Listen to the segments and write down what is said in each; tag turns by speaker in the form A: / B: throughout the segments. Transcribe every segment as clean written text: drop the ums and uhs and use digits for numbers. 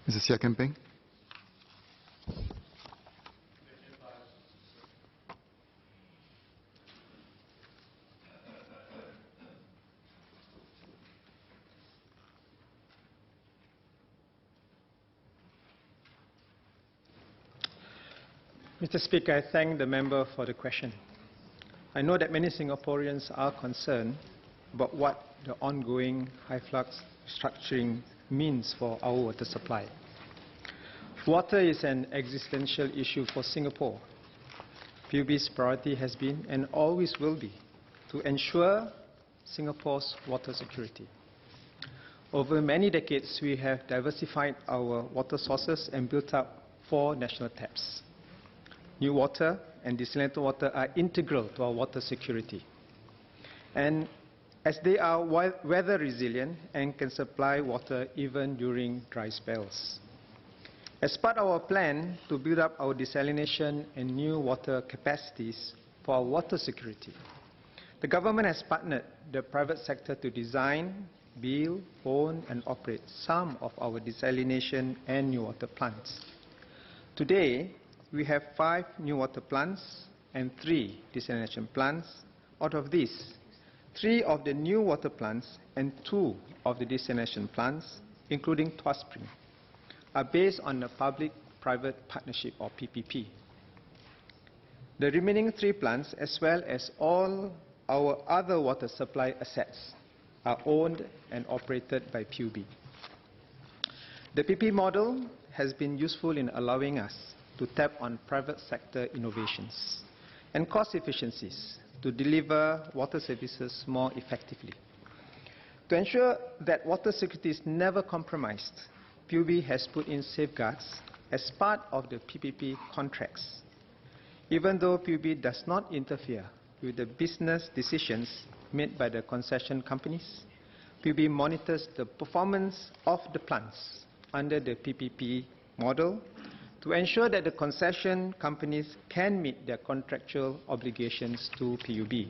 A: Mr. Sia Kempeng.
B: Mr. Speaker, I thank the member for the question. I know that many Singaporeans are concerned about what the ongoing Hyflux restructuring means for our water supply. Water is an existential issue for Singapore. PUB's priority has been and always will be to ensure Singapore's water security. Over many decades, we have diversified our water sources and built up 4 national taps. New water and desalinated water are integral to our water security, and as they are weather resilient and can supply water even during dry spells. As part of our plan to build up our desalination and new water capacities for our water security, the government has partnered the private sector to design, build, own and operate some of our desalination and new water plants. Today, we have 5 new water plants and 3 desalination plants. Out of these, 3 of the new water plants and 2 of the desalination plants, including Tuas Spring, are based on a public-private partnership or PPP. The remaining 3 plants, as well as all our other water supply assets, are owned and operated by PUB. The PP model has been useful in allowing us to tap on private sector innovations and cost efficiencies to deliver water services more effectively. To ensure that water security is never compromised, PUB has put in safeguards as part of the PPP contracts. Even though PUB does not interfere with the business decisions made by the concession companies, PUB monitors the performance of the plants under the PPP model to ensure that the concession companies can meet their contractual obligations to PUB.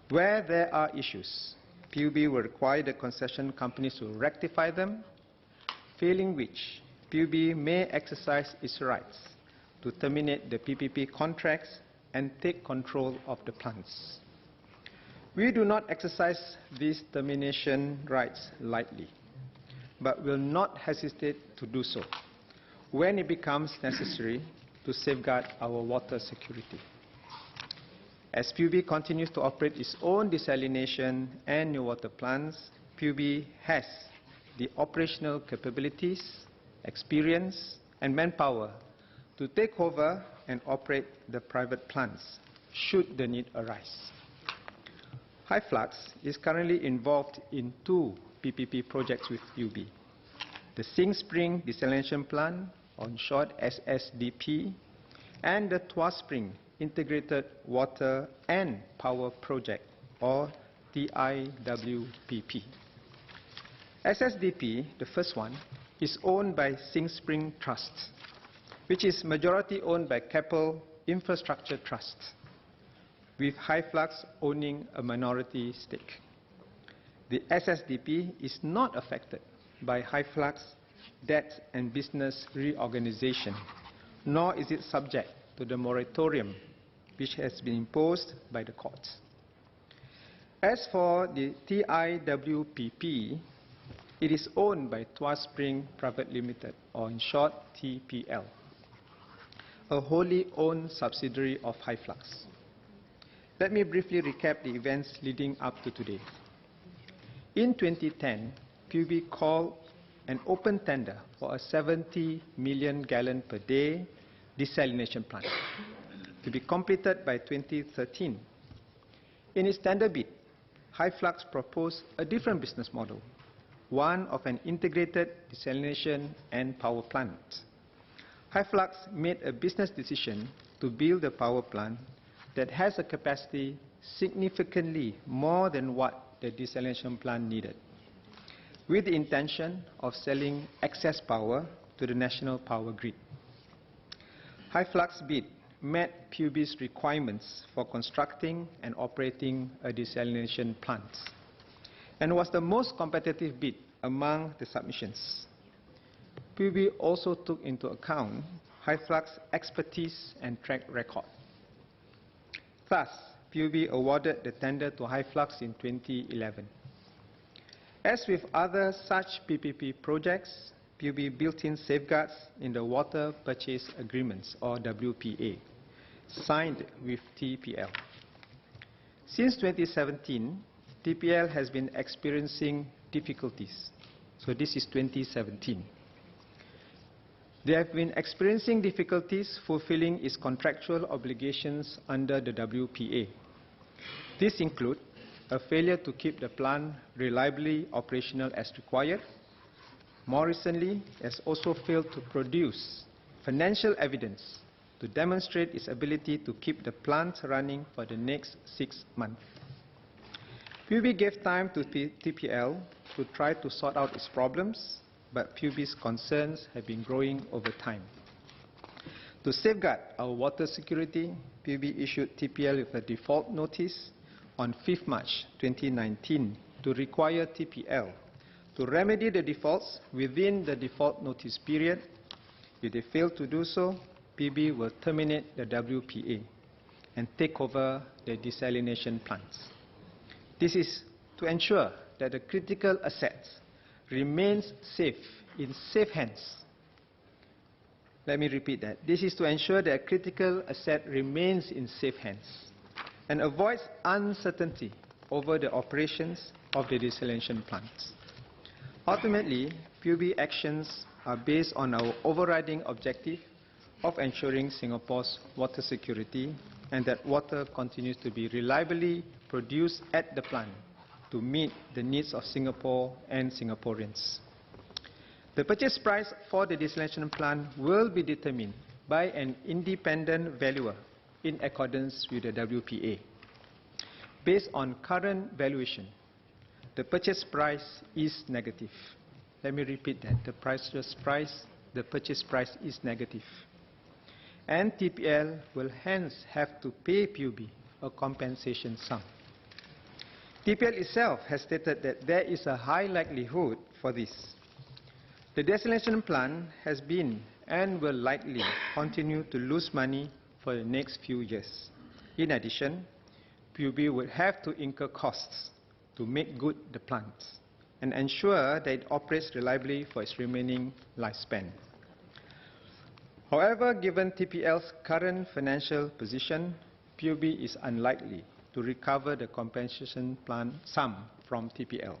B: Where there are issues, PUB will require the concession companies to rectify them, failing which PUB may exercise its rights to terminate the PPP contracts and take control of the plants. We do not exercise these termination rights lightly, but will not hesitate to do so when it becomes necessary to safeguard our water security. As PUB continues to operate its own desalination and new water plants, PUB has the operational capabilities, experience, and manpower to take over and operate the private plants, should the need arise. Hyflux is currently involved in 2 PPP projects with PUB: the Sing Spring Desalination Plant, on short SSDP, and the Tuas Spring Integrated Water and Power Project, or TIWPP. SSDP, the first one, is owned by Sing Spring Trust, which is majority owned by Keppel Infrastructure Trust, with Hyflux owning a minority stake. The SSDP is not affected by Hyflux debt and business reorganization, nor is it subject to the moratorium which has been imposed by the courts. As for the TIWPP, it is owned by Tuas Spring Private Limited, or in short TPL, a wholly owned subsidiary of Hyflux. Let me briefly recap the events leading up to today. In 2010, PUB called an open tender for a 70 million gallon per day desalination plant to be completed by 2013. In its tender bid, Hyflux proposed a different business model, one of an integrated desalination and power plant. Hyflux made a business decision to build a power plant that has a capacity significantly more than what the desalination plant needed, with the intention of selling excess power to the national power grid. Hyflux bid met PUB's requirements for constructing and operating a desalination plant and was the most competitive bid among the submissions. PUB also took into account Hyflux expertise and track record. Thus, PUB awarded the tender to Hyflux in 2011. As with other such PPP projects, PUB built in safeguards in the Water Purchase Agreements, or WPA, signed with TPL. Since 2017, TPL has been experiencing difficulties. So this is 2017. They have been experiencing difficulties fulfilling its contractual obligations under the WPA. These include a failure to keep the plant reliably operational as required. More recently, it has also failed to produce financial evidence to demonstrate its ability to keep the plant running for the next 6 months. PUB gave time to TPL to try to sort out its problems, but PUB's concerns have been growing over time. To safeguard our water security, PUB issued TPL with a default notice on 5 March 2019 to require TPL to remedy the defaults within the default notice period. If they fail to do so, PUB will terminate the WPA and take over the desalination plants. This is to ensure that the critical assets remains safe, in safe hands. Let me repeat that. This is to ensure that a critical asset remains in safe hands and avoids uncertainty over the operations of the desalination plants. Ultimately, PUB actions are based on our overriding objective of ensuring Singapore's water security and that water continues to be reliably produced at the plant to meet the needs of Singapore and Singaporeans. The purchase price for the desalination plant will be determined by an independent valuer in accordance with the WPA. Based on current valuation, the purchase price is negative. Let me repeat that. The purchase price is negative. And TPL will hence have to pay PUB a compensation sum. TPL itself has stated that there is a high likelihood for this. The desalination plant has been and will likely continue to lose money for the next few years. In addition, PUB would have to incur costs to make good the plants and ensure that it operates reliably for its remaining lifespan. However, given TPL's current financial position, PUB is unlikely to recover the compensation plan sum from TPL.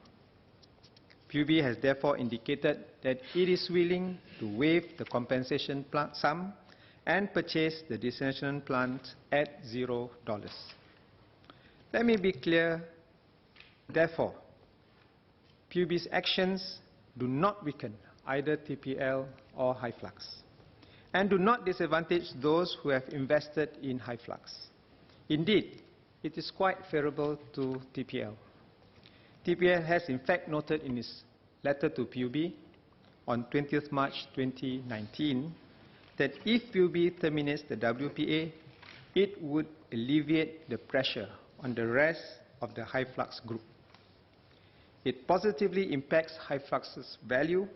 B: PUB has therefore indicated that it is willing to waive the compensation sum and purchase the desalination plant at $0. Let me be clear, therefore, PUB's actions do not weaken either TPL or Hyflux, and do not disadvantage those who have invested in Hyflux. Indeed, it is quite favorable to TPL. TPL has in fact noted in its letter to PUB on 20th March 2019 that if PUB terminates the WPA, it would alleviate the pressure on the rest of the Hyflux group. It positively impacts Hyflux's value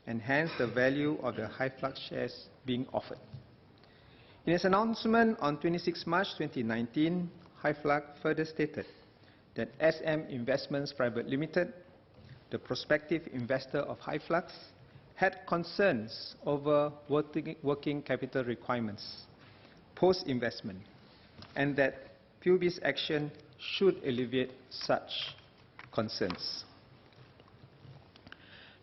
B: and hence the value of the Hyflux shares being offered. In its announcement on 26 March 2019, Hyflux further stated that SM Investments Private Limited, the prospective investor of Hyflux, had concerns over working capital requirements post-investment, and that PUB's action should alleviate such concerns.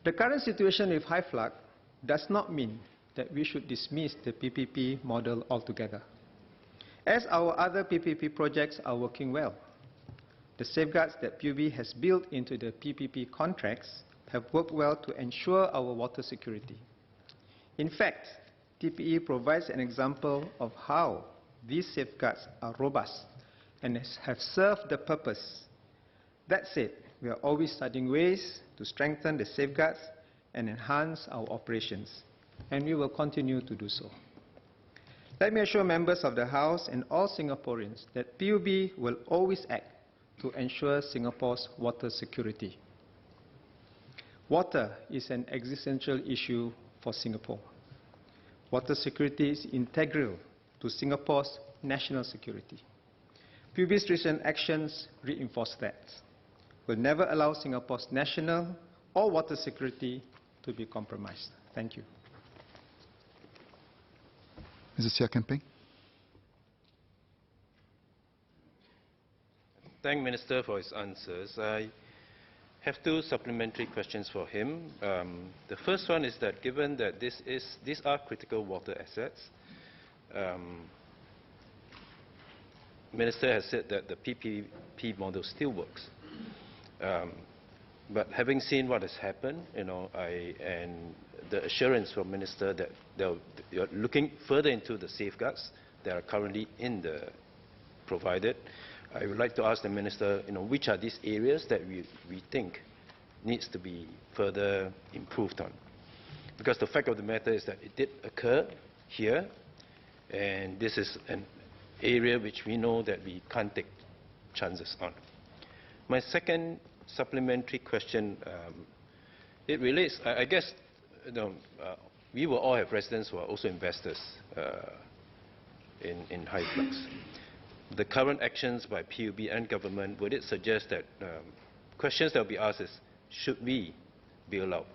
B: The current situation with Hyflux does not mean that we should dismiss the PPP model altogether, as our other PPP projects are working well. The safeguards that PUB has built into the PPP contracts have worked well to ensure our water security. In fact, TPE provides an example of how these safeguards are robust and have served the purpose. That said, we are always studying ways to strengthen the safeguards and enhance our operations, and we will continue to do so. Let me assure members of the House and all Singaporeans that PUB will always act to ensure Singapore's water security. Water is an existential issue for Singapore. Water security is integral to Singapore's national security. PUB's recent actions reinforce that. We'll never allow Singapore's national or water security to be compromised. Thank you.
A: Mr. Sia Kemping.
C: Thank Minister for his answers. I have two supplementary questions for him. The first one is that given that these are critical water assets, Minister has said that the PPP model still works. But having seen what has happened, and the assurance from Minister that you're looking further into the safeguards that are currently provided, I would like to ask the Minister, which are these areas that we think needs to be further improved on? Because the fact of the matter is that it did occur here, and this is an area which we know that we can't take chances on. My second supplementary question, it relates, I guess, we will all have residents who are also investors in Hyflux. The current actions by PUB and government, would it suggest that questions that will be asked is, should we bail out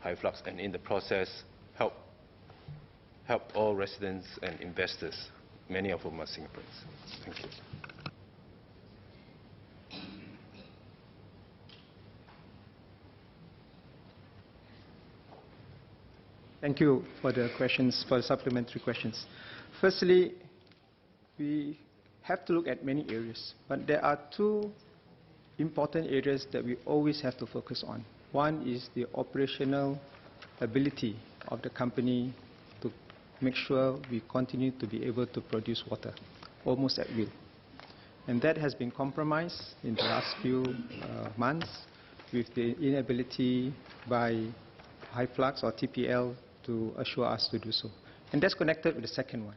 C: Hyflux and in the process help all residents and investors, many of whom are Singaporeans? Thank you.
B: Thank you for the questions, for the supplementary questions. Firstly, we have to look at many areas, but there are two important areas that we always have to focus on. One is the operational ability of the company to make sure we continue to be able to produce water almost at will. And that has been compromised in the last few months with the inability by Hyflux or TPL to assure us to do so. And that's connected with the second one,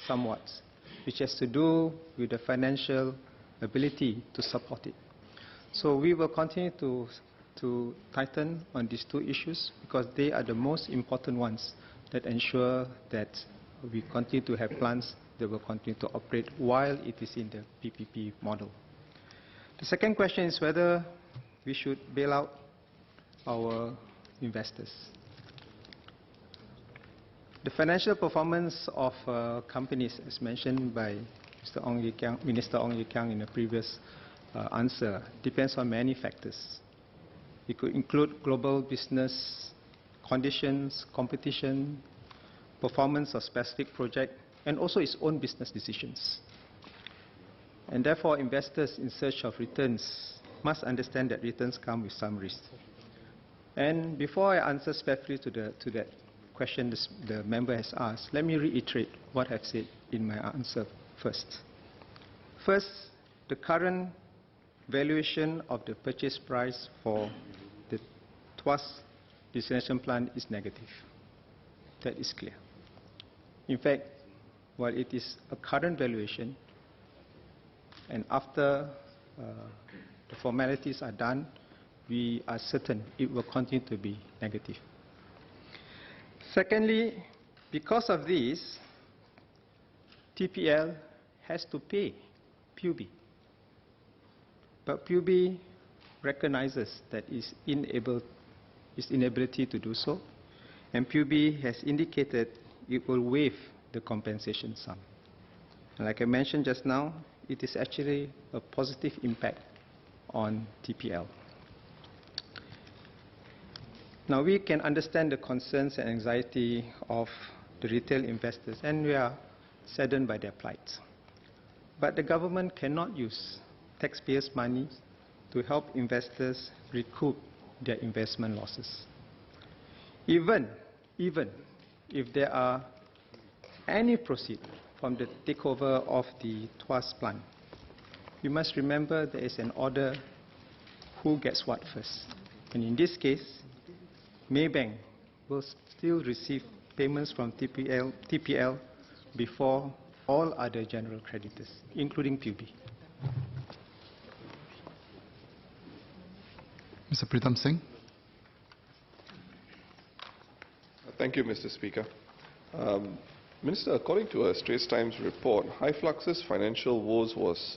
B: somewhat, which has to do with the financial ability to support it. So we will continue to tighten on these two issues because they are the most important ones that ensure that we continue to have plants that will continue to operate while it is in the PPP model. The second question is whether we should bail out our investors. The financial performance of companies, as mentioned by Minister Ong Ye Kiang in a previous answer, depends on many factors. It could include global business conditions, competition, performance of specific project, and also its own business decisions. And therefore, investors in search of returns must understand that returns come with some risk. And before I answer specifically to that question the member has asked, let me reiterate what I've said in my answer first. First, the current valuation of the purchase price for the Tuas desalination plant is negative. That is clear. In fact, while it is a current valuation, and after the formalities are done, we are certain it will continue to be negative. Secondly, because of this, TPL has to pay PUB. But PUB recognizes that its inability to do so, and PUB has indicated it will waive the compensation sum. And like I mentioned just now, it is actually a positive impact on TPL. Now we can understand the concerns and anxiety of the retail investors, and we are saddened by their plight. But the government cannot use taxpayers' money to help investors recoup their investment losses. Even if there are any proceeds from the takeover of the Tuas plant, you must remember there is an order who gets what first. And in this case, Maybank will still receive payments from TPL before all other general creditors, including PUB.
A: Mr. Pritam Singh.
D: Thank you, Mr. Speaker. Minister, according to a Straits Times report, Hyflux's financial woes was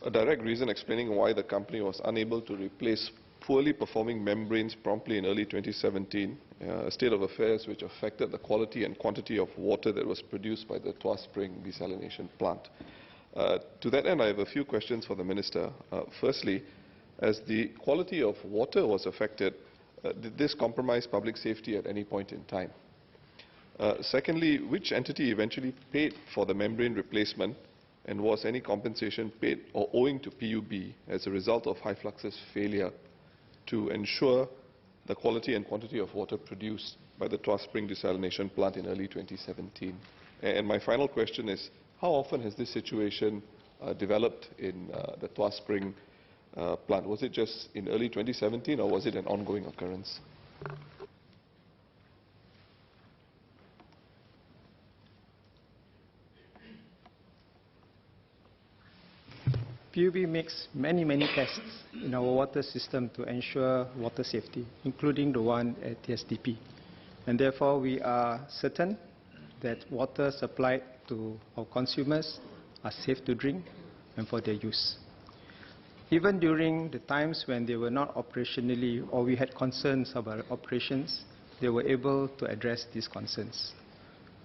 D: a direct reason explaining why the company was unable to replace poorly performing membranes promptly in early 2017, a state of affairs which affected the quality and quantity of water that was produced by the Tuas Spring desalination plant. To that end, I have a few questions for the Minister. Firstly, as the quality of water was affected, did this compromise public safety at any point in time? Secondly, which entity eventually paid for the membrane replacement, and was any compensation paid or owing to PUB as a result of Hyflux's failure to ensure the quality and quantity of water produced by the Tuas Spring desalination plant in early 2017? And my final question is, how often has this situation developed in the Tuas Spring plant? Was it just in early 2017 or was it an ongoing occurrence?
B: PUB makes many tests in our water system to ensure water safety, including the one at TSDP. And therefore, we are certain that water supplied to our consumers are safe to drink and for their use. Even during the times when they were not operationally, or we had concerns about operations, they were able to address these concerns.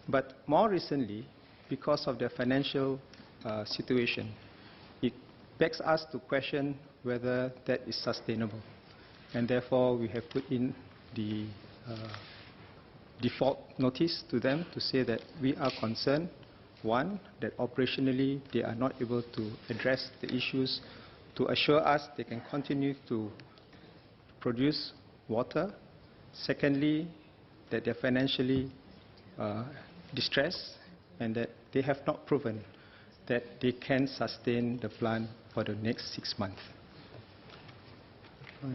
B: But more recently, because of their financial situation, it begs us to question whether that is sustainable. And therefore, we have put in the default notice to them to say that we are concerned, one, that operationally they are not able to address the issues, to assure us they can continue to produce water. Secondly, that they're financially distressed and that they have not proven that they can sustain the plant for the next 6 months.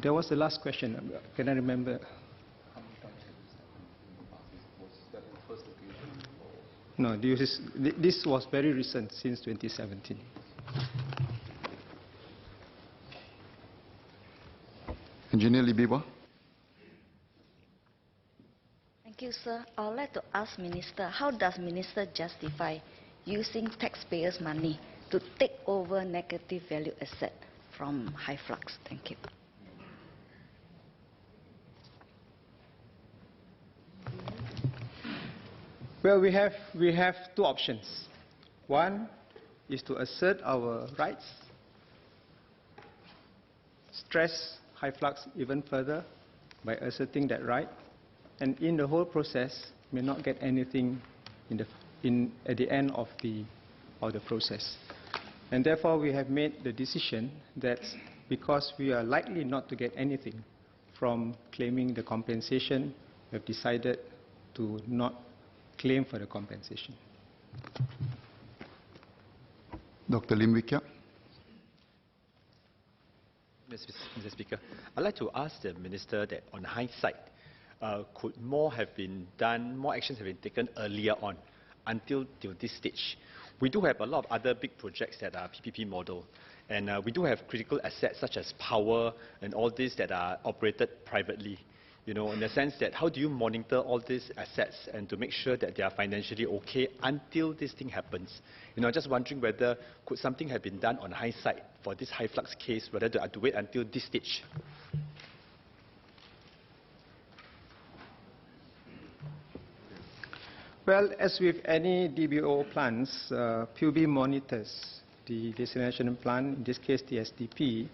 B: There was the last question. Can I remember? No, this was very recent, since 2017.
A: Engineer Libiwa.
E: Thank you, sir. I would like to ask Minister, how does Minister justify using taxpayers' money to take over negative value asset from Hyflux? Thank you.
B: Well, we have two options. One is to assert our rights, stress Hyflux even further by asserting that right, and in the whole process may not get anything at the end of the process. And therefore, we have made the decision that because we are likely not to get anything from claiming the compensation, we have decided to not claim for the compensation.
A: Dr. Lim Wee Kiat.
F: Mr. Speaker, I'd like to ask the Minister that on hindsight, could more have been done, more actions have been taken earlier on until this stage? We do have a lot of other big projects that are PPP model, and we do have critical assets such as power and all this that are operated privately. You know, in the sense that how do you monitor all these assets and to make sure that they are financially okay until this thing happens? You know, just wondering whether could something have been done on hindsight for this Hyflux case, whether to wait until this stage.
B: Well, as with any DBO plants, PUB monitors the desalination plant, in this case the SDP,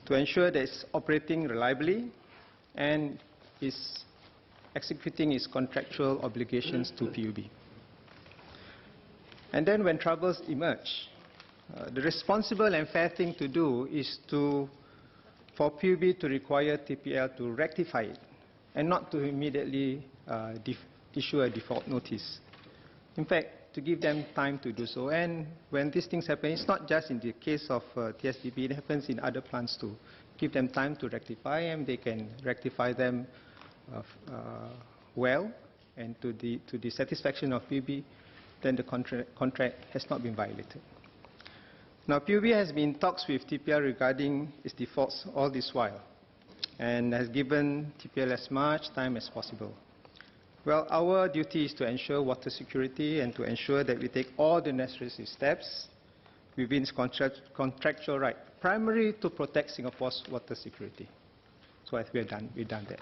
B: to ensure that it's operating reliably and is executing its contractual obligations to PUB. And then when troubles emerge, the responsible and fair thing to do is for PUB to require TPL to rectify it and not to immediately issue a default notice. In fact, to give them time to do so. And when these things happen, it's not just in the case of TSDP, it happens in other plants too. Give them time to rectify, and they can rectify them well and to the satisfaction of PUB, then the contract has not been violated. Now, PUB has been in talks with TPL regarding its defaults all this while and has given TPL as much time as possible. Well, our duty is to ensure water security and to ensure that we take all the necessary steps within its contractual right, primarily to protect Singapore's water security. So as we've done that.